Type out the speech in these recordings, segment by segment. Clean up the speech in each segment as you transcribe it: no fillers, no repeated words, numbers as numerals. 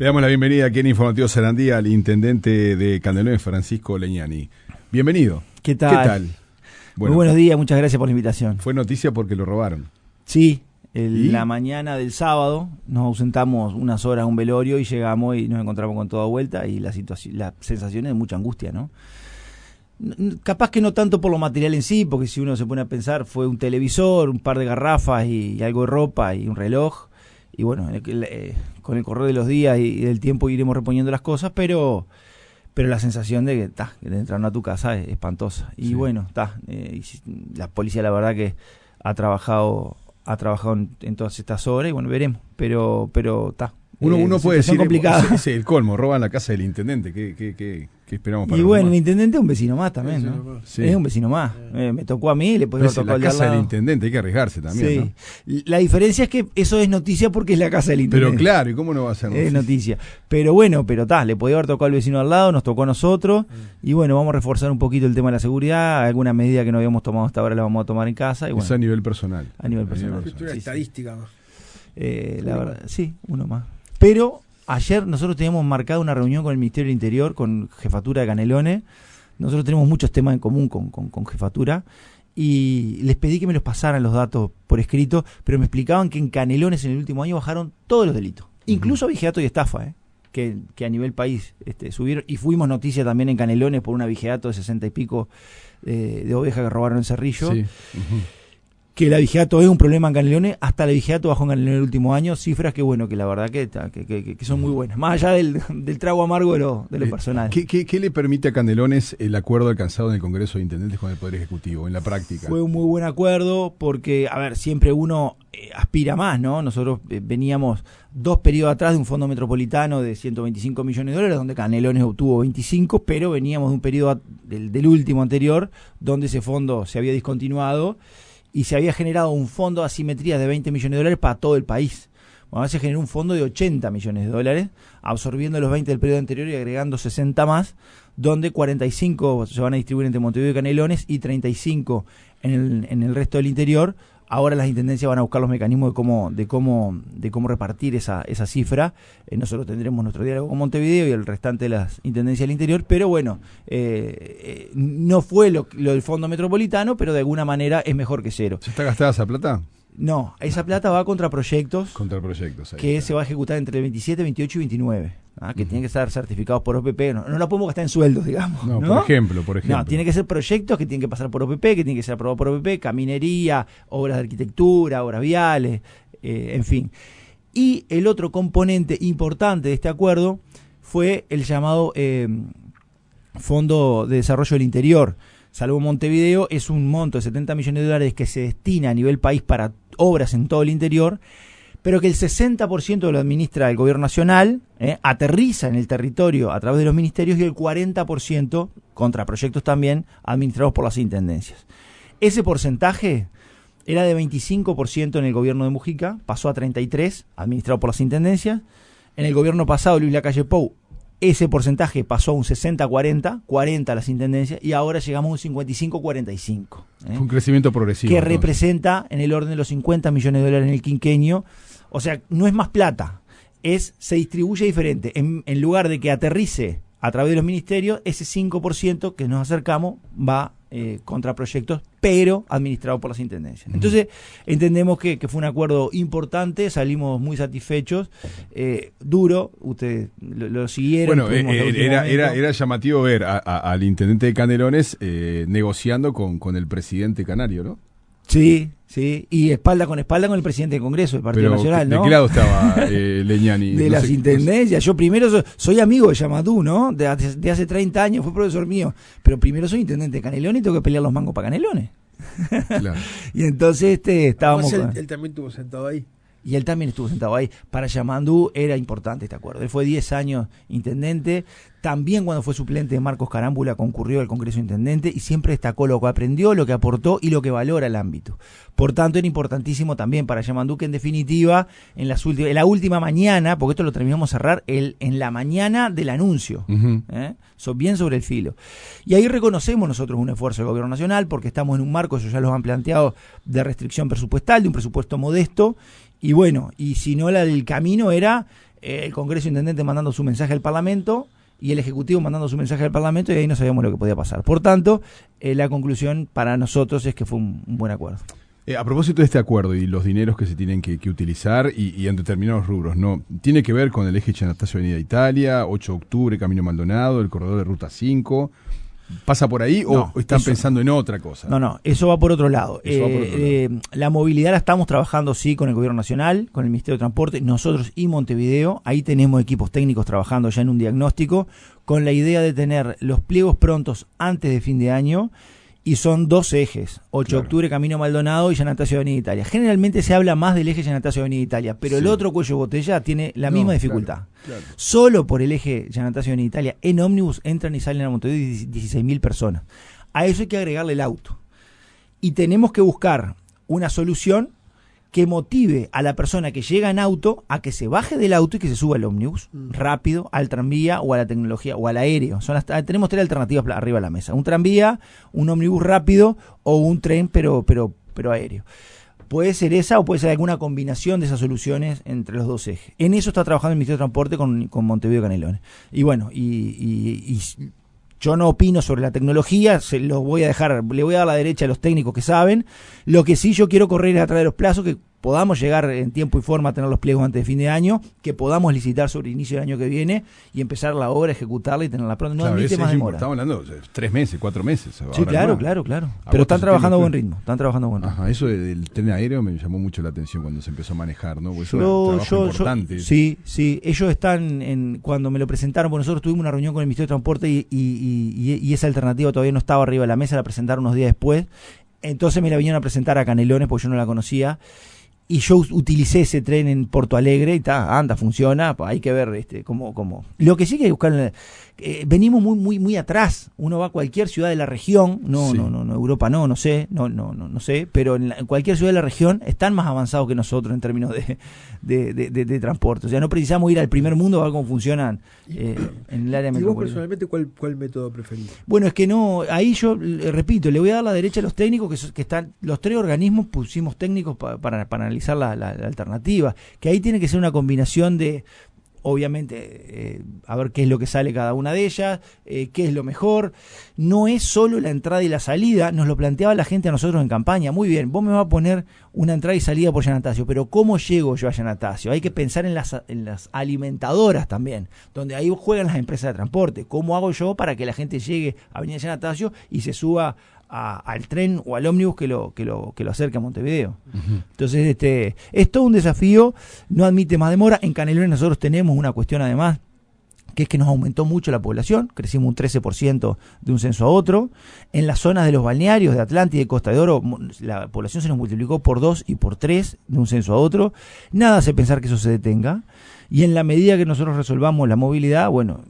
Le damos la bienvenida aquí en Informativo Sarandí al intendente de Canelones, Francisco Legnani. Bienvenido. ¿Qué tal? Bueno, muy buenos días, muchas gracias por la invitación. Fue noticia porque lo robaron. Sí, la mañana del sábado nos ausentamos unas horas a un velorio y llegamos y nos encontramos con toda vuelta y la sensación es de mucha angustia, ¿no? Capaz que no tanto por lo material en sí, porque si uno se pone a pensar, fue un televisor, un par de garrafas y algo de ropa y un reloj. Y bueno, con el correr de los días y del tiempo iremos reponiendo las cosas, pero la sensación de que entraron a tu casa es espantosa. Y sí. Bueno, la policía la verdad que ha trabajado en todas estas horas y bueno, veremos. Pero Uno puede decir, es el colmo, roban la casa del intendente, ¿qué esperamos para y bueno, robar? el intendente es un vecino más también, ¿no? Sí. Es un vecino más. Me tocó a mí, le podía haber tocado al de al lado. La casa del intendente, hay que arriesgarse también, sí. ¿No? La diferencia es que eso es noticia porque es la casa del intendente. Pero claro, ¿y cómo no va a ser noticia? Es noticia. Pero bueno, le podía haber tocado al vecino al lado, nos tocó a nosotros, y bueno, vamos a reforzar un poquito el tema de la seguridad, alguna medida que no habíamos tomado hasta ahora la vamos a tomar en casa. Y bueno, eso a nivel personal. A nivel personal. Cultura estadística más. La verdad, sí, uno más. Pero ayer nosotros teníamos marcado una reunión con el Ministerio del Interior, con Jefatura de Canelones. Nosotros tenemos muchos temas en común con Jefatura y les pedí que me los pasaran los datos por escrito, pero me explicaban que en Canelones en el último año bajaron todos los delitos, incluso vigiato y estafa, que a nivel país subieron, y fuimos noticia también en Canelones por una vigiato de 60 y pico de ovejas que robaron en Cerrillo. Sí. Que la vigiato es un problema en Canelones, hasta la vigiato bajó en Canelones el último año, cifras que bueno, que la verdad que son muy buenas, más allá del trago amargo de lo personal. ¿Qué le permite a Canelones el acuerdo alcanzado en el Congreso de Intendentes con el Poder Ejecutivo, en la práctica? Fue un muy buen acuerdo porque, siempre uno aspira más, ¿no? Nosotros veníamos 2 periodos atrás de un fondo metropolitano de 125 millones de dólares, donde Canelones obtuvo 25, pero veníamos de un periodo del último anterior, donde ese fondo se había discontinuado, y se había generado un fondo de asimetría de 20 millones de dólares para todo el país. Bueno, ahora se generó un fondo de 80 millones de dólares, absorbiendo los 20 del periodo anterior y agregando 60 más, donde 45 se van a distribuir entre Montevideo y Canelones y 35 en el resto del interior. Ahora las intendencias van a buscar los mecanismos de cómo repartir esa cifra. Nosotros tendremos nuestro diálogo con Montevideo y el restante de las intendencias del interior, pero bueno, no fue lo del fondo metropolitano, pero de alguna manera es mejor que cero. ¿Se está gastada esa plata? No, esa plata va contra proyectos que está. Se va a ejecutar entre el 27, 28 y 29. Que tienen que estar certificados por OPP. No la podemos gastar en sueldos, digamos. No, por ejemplo. No, tiene que ser proyectos que tienen que pasar por OPP, que tienen que ser aprobados por OPP, caminería, obras de arquitectura, obras viales, en fin. Y el otro componente importante de este acuerdo fue el llamado Fondo de Desarrollo del Interior. Salvo Montevideo, es un monto de 70 millones de dólares que se destina a nivel país para obras en todo el interior, pero que el 60% lo administra el gobierno nacional, aterriza en el territorio a través de los ministerios, y el 40%, contra proyectos también, administrados por las intendencias. Ese porcentaje era de 25% en el gobierno de Mujica, pasó a 33%, administrado por las intendencias. En el gobierno pasado, Luis Lacalle Pou, ese porcentaje pasó a un 60-40, 40 a las intendencias, y ahora llegamos a un 55-45. Fue un crecimiento progresivo. Que representa en el orden de los 50 millones de dólares en el quinquenio. O sea, no es más plata, se distribuye diferente. En lugar de que aterrice a través de los ministerios, ese 5% que nos acercamos va contra proyectos, pero administrado por las intendencias. Entonces, entendemos que fue un acuerdo importante, salimos muy satisfechos, duro, ustedes lo siguieron. Bueno, era llamativo ver al intendente de Canelones negociando con el presidente canario, ¿no? Sí, y espalda con el presidente del Congreso del Partido Nacional, ¿no? ¿De qué lado estaba Legnani? De las intendencias. Yo primero soy amigo de Yamatú, ¿no? De hace 30 años, fue profesor mío. Pero primero soy intendente de Canelones y tengo que pelear los mangos para Canelones. Claro. Y entonces estábamos... Él también estuvo sentado ahí. Y él también estuvo sentado ahí. Para Yamandú era importante este acuerdo. Él fue 10 años intendente. También cuando fue suplente de Marcos Carámbula concurrió al Congreso Intendente y siempre destacó lo que aprendió, lo que aportó y lo que valora el ámbito. Por tanto, era importantísimo también para Yamandú que en definitiva, en la última mañana, porque esto lo terminamos de cerrar en la mañana del anuncio, bien sobre el filo. Y ahí reconocemos nosotros un esfuerzo del Gobierno Nacional porque estamos en un marco, ellos ya lo han planteado, de restricción presupuestal, de un presupuesto modesto. Y bueno, y si no, el camino era el Congreso Intendente mandando su mensaje al Parlamento y el Ejecutivo mandando su mensaje al Parlamento, y ahí no sabíamos lo que podía pasar. Por tanto, la conclusión para nosotros es que fue un buen acuerdo. A propósito de este acuerdo y los dineros que se tienen que utilizar y en determinados rubros, ¿no? ¿Tiene que ver con el eje Giannatasio Avenida Italia, 8 de octubre, Camino Maldonado, el corredor de Ruta 5? ¿Pasa por ahí o están pensando en otra cosa? No, eso va por otro lado. La movilidad la estamos trabajando, sí, con el Gobierno Nacional, con el Ministerio de Transporte, nosotros y Montevideo. Ahí tenemos equipos técnicos trabajando ya en un diagnóstico, con la idea de tener los pliegos prontos antes de fin de año. Y son 2 ejes, 8 de octubre, Camino Maldonado y Giannatasio Avenida Italia. Generalmente se habla más del eje Giannatasio Avenida Italia, pero el otro cuello de botella tiene la misma dificultad. Claro. Solo por el eje Giannatasio Avenida Italia, en ómnibus entran y salen a Montevideo 16.000 personas. A eso hay que agregarle el auto. Y tenemos que buscar una solución que motive a la persona que llega en auto a que se baje del auto y que se suba al ómnibus rápido, al tranvía o a la tecnología o al aéreo. Tenemos 3 alternativas arriba de la mesa: un tranvía, un ómnibus rápido o un tren pero aéreo. Puede ser esa o puede ser alguna combinación de esas soluciones entre los 2 ejes. En eso está trabajando el Ministerio de Transporte con Montevideo y Canelones. Y bueno, y yo no opino sobre la tecnología, le voy a dar la derecha a los técnicos que saben. Lo que sí yo quiero correr es atrás de los plazos, que podamos llegar en tiempo y forma a tener los pliegos antes de fin de año, que podamos licitar sobre el inicio del año que viene y empezar la obra, ejecutarla y tenerla pronta. No admite más demora. Estamos hablando de 3 meses, 4 meses. Sí, claro. Pero están trabajando a buen ritmo. Ajá, eso del tren aéreo me llamó mucho la atención cuando se empezó a manejar, ¿no? Porque es un trabajo importante. Sí, ellos están cuando me lo presentaron, porque nosotros tuvimos una reunión con el Ministerio de Transporte y esa alternativa todavía no estaba arriba de la mesa, la presentaron unos días después. Entonces me la vinieron a presentar a Canelones porque yo no la conocía. Y yo utilicé ese tren en Porto Alegre y anda, funciona, hay que ver cómo. Lo que sí que hay que buscar, venimos muy atrás. Uno va a cualquier ciudad de la región, no, Europa no sé, pero en cualquier ciudad de la región están más avanzados que nosotros en términos de transporte. O sea, no precisamos ir al primer mundo a ver cómo funcionan en el área metropolitana. ¿Y vos personalmente cuál método preferís? Bueno, es que no, ahí yo repito, le voy a dar la derecha a los técnicos que están, los 3 organismos pusimos técnicos para analizar la alternativa, que ahí tiene que ser una combinación de, obviamente, a ver qué es lo que sale cada una de ellas, qué es lo mejor. No es solo la entrada y la salida, nos lo planteaba la gente a nosotros en campaña. Muy bien, vos me vas a poner una entrada y salida por Giannatasio, pero ¿cómo llego yo a Giannatasio? Hay que pensar en las alimentadoras también, donde ahí juegan las empresas de transporte. ¿Cómo hago yo para que la gente llegue a Avenida Giannatasio y se suba al tren o al ómnibus que lo acerque a Montevideo? Entonces es todo un desafío, no admite más demora. En Canelones nosotros tenemos una cuestión además, que es que nos aumentó mucho la población, crecimos un 13% de un censo a otro. En las zonas de los balnearios de Atlántida y Costa de Oro, la población se nos multiplicó por 2 y por 3 de un censo a otro. Nada hace pensar que eso se detenga. Y en la medida que nosotros resolvamos la movilidad, bueno,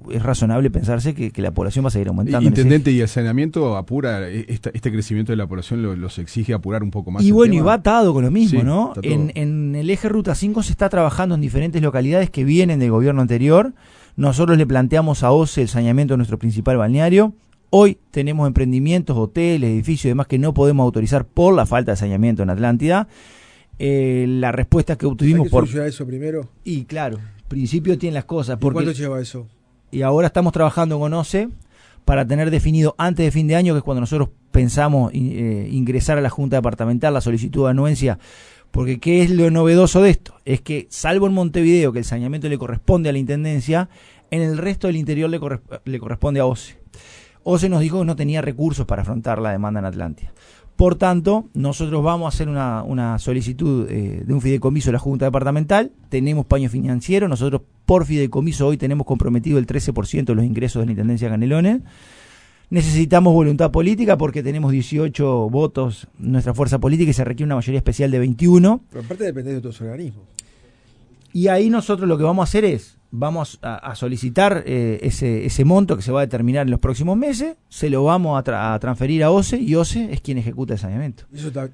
es razonable pensarse que la población va a seguir aumentando. Intendente, ¿y el saneamiento apura este crecimiento de la población, los exige apurar un poco más? Y bueno, y va atado con lo mismo, sí, ¿no? En el eje Ruta 5 se está trabajando en diferentes localidades que vienen del gobierno anterior. Nosotros le planteamos a OCE el saneamiento de nuestro principal balneario. Hoy tenemos emprendimientos, hoteles, edificios y demás que no podemos autorizar por la falta de saneamiento en Atlántida. La respuesta que obtuvimos por... ¿Hay que solucionar eso primero? Y claro, principio tienen las cosas. ¿Y cuánto lleva eso? Y ahora estamos trabajando con OCE para tener definido antes de fin de año, que es cuando nosotros pensamos ingresar a la Junta Departamental la solicitud de anuencia. Porque ¿qué es lo novedoso de esto? Es que, salvo en Montevideo, que el saneamiento le corresponde a la Intendencia, en el resto del interior le corresponde a OCE. OCE nos dijo que no tenía recursos para afrontar la demanda en Atlántida. Por tanto, nosotros vamos a hacer una solicitud de un fideicomiso a la Junta Departamental. Tenemos paño financiero. Nosotros, por fideicomiso, hoy tenemos comprometido el 13% de los ingresos de la Intendencia de Canelones. Necesitamos voluntad política porque tenemos 18 votos nuestra fuerza política y se requiere una mayoría especial de 21. Pero aparte depende de otros organismos. Y ahí nosotros lo que vamos a hacer es, vamos a solicitar ese monto que se va a determinar en los próximos meses, se lo vamos a transferir a OCE y OCE es quien ejecuta el saneamiento. Eso está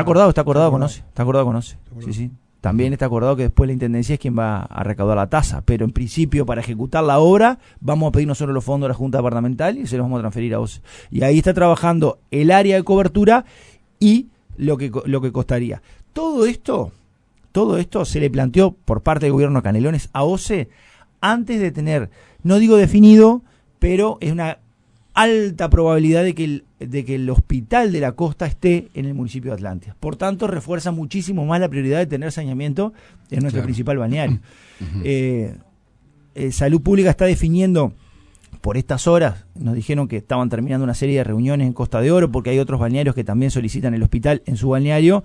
acordado con OCE. Está acordado con OCE. Sí. También está acordado que después la Intendencia es quien va a recaudar la tasa, pero en principio para ejecutar la obra vamos a pedir nosotros los fondos de la Junta Departamental y se los vamos a transferir a OCE. Y ahí está trabajando el área de cobertura y lo que costaría. Todo esto todo esto se le planteó por parte del gobierno de Canelones a OCE antes de tener, no digo definido, pero es una alta probabilidad de que el hospital de la costa esté en el municipio de Atlántida. Por tanto, refuerza muchísimo más la prioridad de tener saneamiento en nuestro principal balneario. Salud Pública está definiendo por estas horas, nos dijeron que estaban terminando una serie de reuniones en Costa de Oro, porque hay otros balnearios que también solicitan el hospital en su balneario,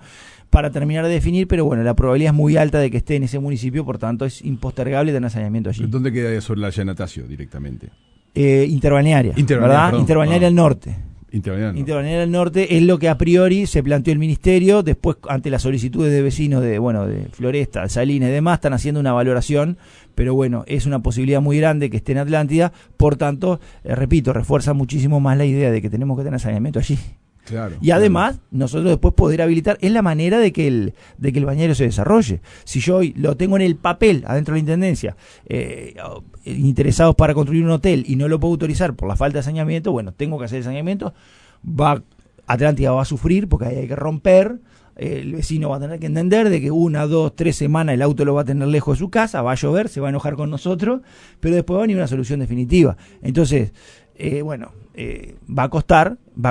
para terminar de definir, pero bueno, la probabilidad es muy alta de que esté en ese municipio, por tanto es impostergable tener saneamiento allí. ¿Dónde queda sobre la Yanatacio directamente? Interbalnearia, ¿verdad? Perdón. Interbalnearia al norte. Interbalnearia al norte es lo que a priori se planteó el ministerio, después ante las solicitudes de vecinos de Floresta, Salinas y demás, están haciendo una valoración, pero bueno, es una posibilidad muy grande que esté en Atlántida, por tanto, repito, refuerza muchísimo más la idea de que tenemos que tener saneamiento allí. Claro, y además, nosotros después poder habilitar, es la manera de que el balneario se desarrolle. Si yo hoy lo tengo en el papel, adentro de la Intendencia, interesados para construir un hotel y no lo puedo autorizar por la falta de saneamiento, bueno, tengo que hacer el saneamiento, Atlántida va a sufrir porque ahí hay que romper, el vecino va a tener que entender de que 1, 2, 3 semanas el auto lo va a tener lejos de su casa, va a llover, se va a enojar con nosotros, pero después va a venir una solución definitiva. Entonces, va a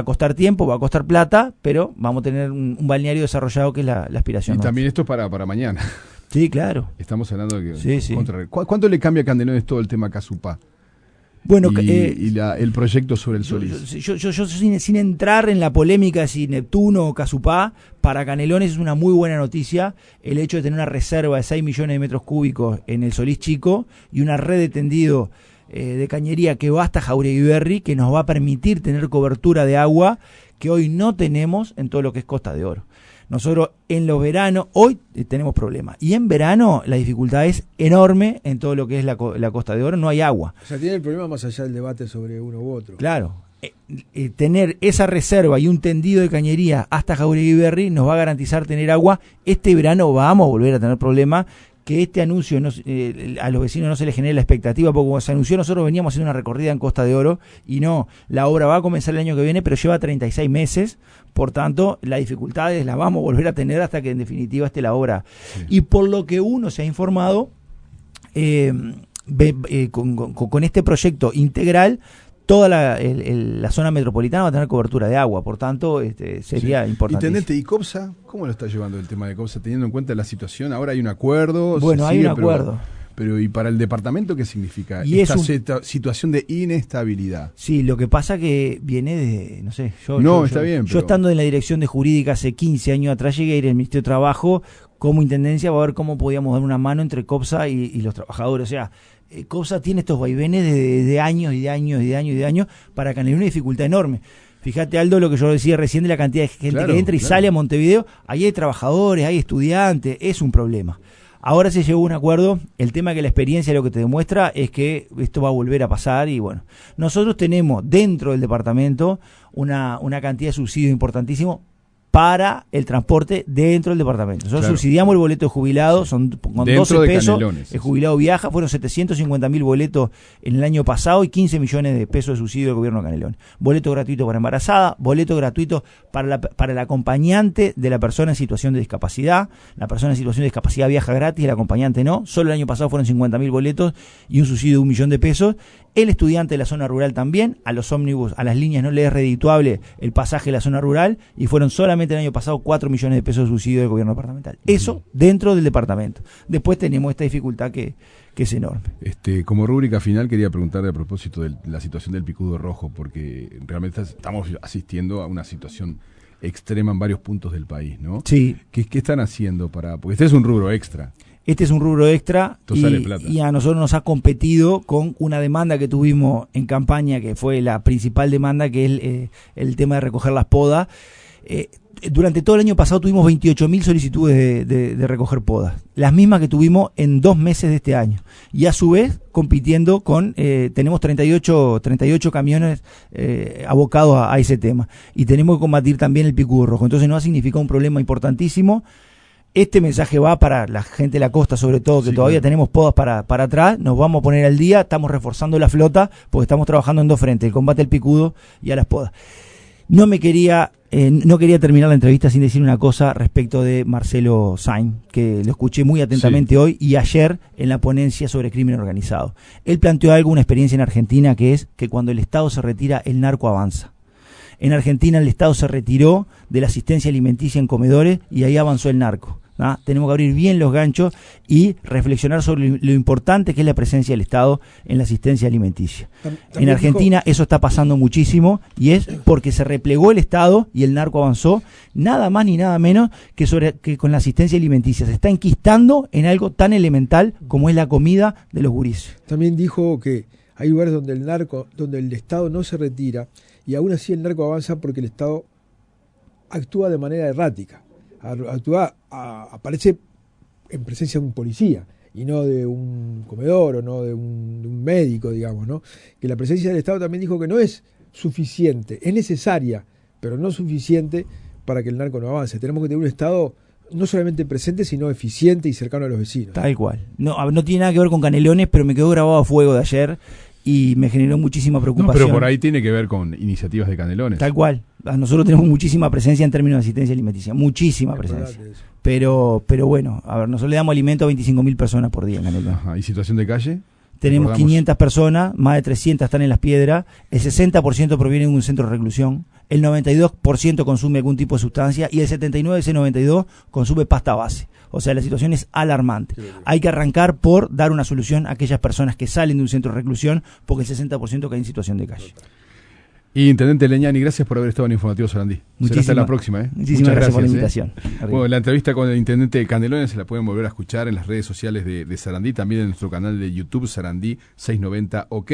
costar tiempo, va a costar plata, pero vamos a tener un balneario desarrollado, que es la aspiración. Y también esto es para mañana. Sí, claro. Estamos hablando de que... Sí. ¿Cuánto le cambia a Canelones todo el tema Casupá? Bueno, el proyecto sobre el Solís. Yo sin entrar en la polémica si Neptuno o Casupá, para Canelones es una muy buena noticia el hecho de tener una reserva de 6 millones de metros cúbicos en el Solís Chico y una red de tendido de cañería que va hasta Jauregui, que nos va a permitir tener cobertura de agua que hoy no tenemos en todo lo que es Costa de Oro. Nosotros en los veranos, hoy tenemos problemas, y en verano la dificultad es enorme en todo lo que es la Costa de Oro, no hay agua. O sea, tiene el problema más allá del debate sobre uno u otro. Claro, tener esa reserva y un tendido de cañería hasta Jauregui nos va a garantizar tener agua. Este verano vamos a volver a tener problemas. Que este anuncio a los vecinos no se les genere la expectativa, porque como se anunció, nosotros veníamos haciendo una recorrida en Costa de Oro y no, la obra va a comenzar el año que viene, pero lleva 36 meses, por tanto, las dificultades las vamos a volver a tener hasta que en definitiva esté la obra. Sí. Y por lo que uno se ha informado, con este proyecto integral, toda la zona metropolitana va a tener cobertura de agua, por tanto sería importante. Intendente, ¿y COPSA? ¿Cómo lo está llevando el tema de COPSA, teniendo en cuenta la situación? Ahora hay un acuerdo. Bueno, hay un acuerdo. Pero ¿y para el departamento qué significa esta situación de inestabilidad? Sí, lo que pasa que viene de, no sé, está bien. Yo estando en la dirección de jurídica hace 15 años atrás, llegué a ir al Ministerio de Trabajo como intendencia para ver cómo podíamos dar una mano entre COPSA y los trabajadores. O sea, COPSA tiene estos vaivenes de años y de años para Canelones una dificultad enorme. Fíjate, Aldo, lo que yo decía recién de la cantidad de gente que entra y sale a Montevideo. Ahí hay trabajadores, hay estudiantes, es un problema. Ahora se llegó a un acuerdo. El tema que la experiencia lo que te demuestra es que esto va a volver a pasar y bueno, nosotros tenemos dentro del departamento una cantidad de subsidio importantísimo para el transporte dentro del departamento. Nosotros subsidiamos el boleto de jubilado, son con dentro 12 pesos, el jubilado viaja, fueron 750.000 boletos en el año pasado y 15 millones de pesos de subsidio del gobierno de Canelones. Boleto gratuito para embarazada, boleto gratuito para el acompañante de la persona en situación de discapacidad. La persona en situación de discapacidad viaja gratis, el acompañante no. Solo el año pasado fueron 50.000 boletos y un subsidio de 1 millón de pesos. El estudiante de la zona rural también, a los ómnibus, a las líneas no le es redituable el pasaje de la zona rural y fueron solamente el año pasado 4 millones de pesos de subsidio del gobierno departamental. Eso dentro del departamento. Después tenemos esta dificultad que es enorme. Como rúbrica final quería preguntarle a propósito de la situación del picudo rojo, porque realmente estamos asistiendo a una situación extrema en varios puntos del país, ¿no? Sí. ¿Qué están haciendo porque este es un rubro extra? Este es un rubro extra y a nosotros nos ha competido con una demanda que tuvimos en campaña, que fue la principal demanda, que es el tema de recoger las podas. Durante todo el año pasado tuvimos 28.000 solicitudes de recoger podas, las mismas que tuvimos en 2 meses de este año. Y a su vez, compitiendo tenemos 38 camiones abocados a ese tema. Y tenemos que combatir también el picudo rojo. Entonces nos ha significado un problema importantísimo. Este mensaje va para la gente de la costa, sobre todo, que todavía tenemos podas para atrás. Nos vamos a poner al día, estamos reforzando la flota, porque estamos trabajando en 2 frentes, el combate al picudo y a las podas. No quería terminar la entrevista sin decir una cosa respecto de Marcelo Sainz, que lo escuché muy atentamente hoy y ayer en la ponencia sobre crimen organizado. Él planteó una experiencia en Argentina, que es que cuando el Estado se retira, el narco avanza. En Argentina el Estado se retiró de la asistencia alimenticia en comedores y ahí avanzó el narco. Tenemos que abrir bien los ganchos y reflexionar sobre lo importante que es la presencia del Estado en la asistencia alimenticia. En Argentina eso está pasando muchísimo y es porque se replegó el Estado y el narco avanzó, nada más ni nada menos que con la asistencia alimenticia. Se está enquistando en algo tan elemental como es la comida de los gurises. También dijo que hay lugares donde el Estado no se retira y aún así el narco avanza porque el Estado actúa de manera errática. Aparece en presencia de un policía y no de un comedor o no de un médico, digamos, ¿no? Que la presencia del Estado también dijo que no es suficiente, es necesaria, pero no suficiente para que el narco no avance. Tenemos que tener un Estado no solamente presente, sino eficiente y cercano a los vecinos. Tal cual. No tiene nada que ver con Canelones, pero me quedó grabado a fuego de ayer y me generó muchísima preocupación. No, pero por ahí tiene que ver con iniciativas de Canelones. Tal cual. Nosotros tenemos muchísima presencia en términos de asistencia alimenticia, muchísima presencia. Pero bueno, a ver, nosotros le damos alimento a 25.000 personas por día en Canelones. ¿Y situación de calle? Tenemos 500 personas, más de 300 están en Las Piedras, el 60% proviene de un centro de reclusión, el 92% consume algún tipo de sustancia y el 79% de ese 92% consume pasta base. O sea, la situación es alarmante. Hay que arrancar por dar una solución a aquellas personas que salen de un centro de reclusión, porque el 60% cae en situación de calle. Y Intendente Leñani, gracias por haber estado en Informativo Sarandí. Será hasta la próxima. Muchísimas gracias por la invitación. Bueno, la entrevista con el Intendente de Canelones se la pueden volver a escuchar en las redes sociales de Sarandí, también en nuestro canal de YouTube Sarandí 690 OK.